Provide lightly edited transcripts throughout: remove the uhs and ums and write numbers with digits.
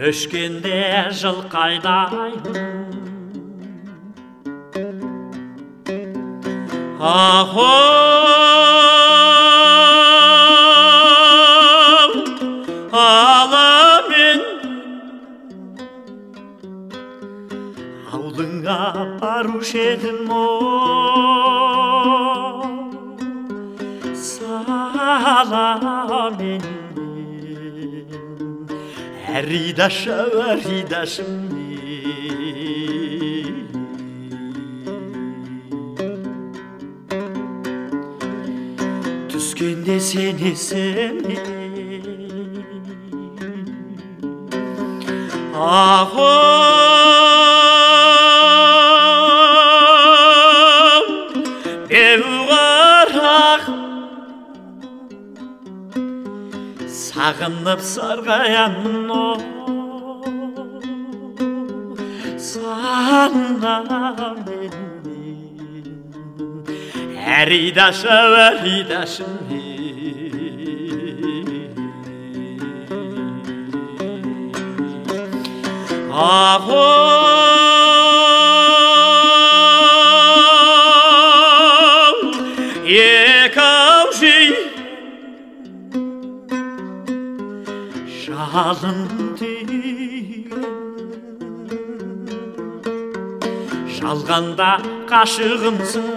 Көшкенде жылқы айдаймын, аламен аулыңа барушы едім, саламен әридашым түскенде сен есіме, сағынып сарғаямын, сана мен әридашым екау жей жалын тиген, жалғанда қашығымсың,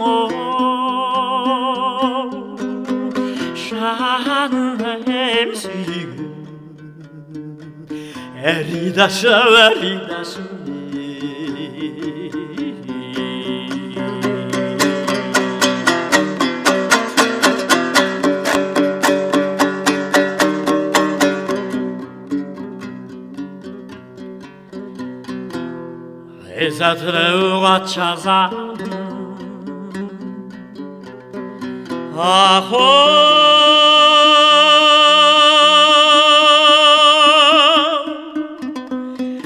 жаным сүйген әридашым Ezatırığa çazan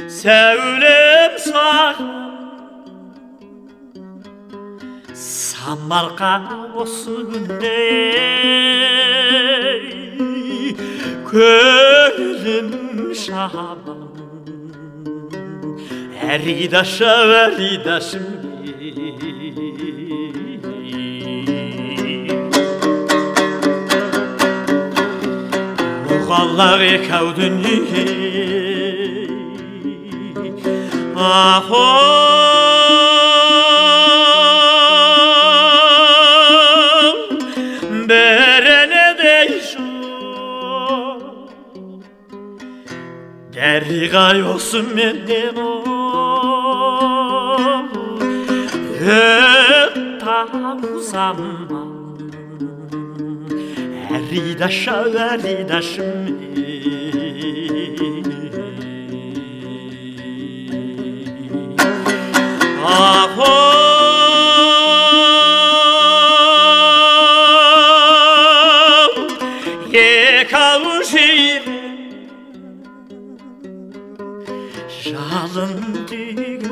Sevlem sağ Samarqa осы күнде Көңілім шабан әридашым Мұғаллақ екеу дүние Беренедей жоқ Дәріға yosun менден Tam zaman әридашым екау жер жалын тиген,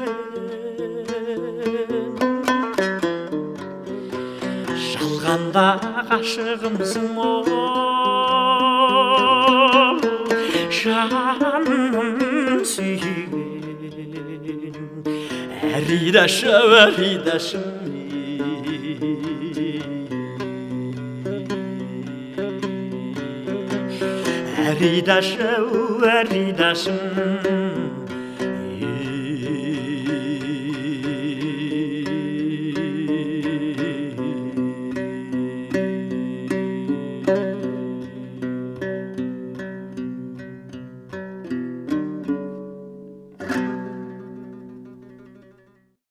жалғанда ғашығымсың, жаным сүйген әридашым әридашым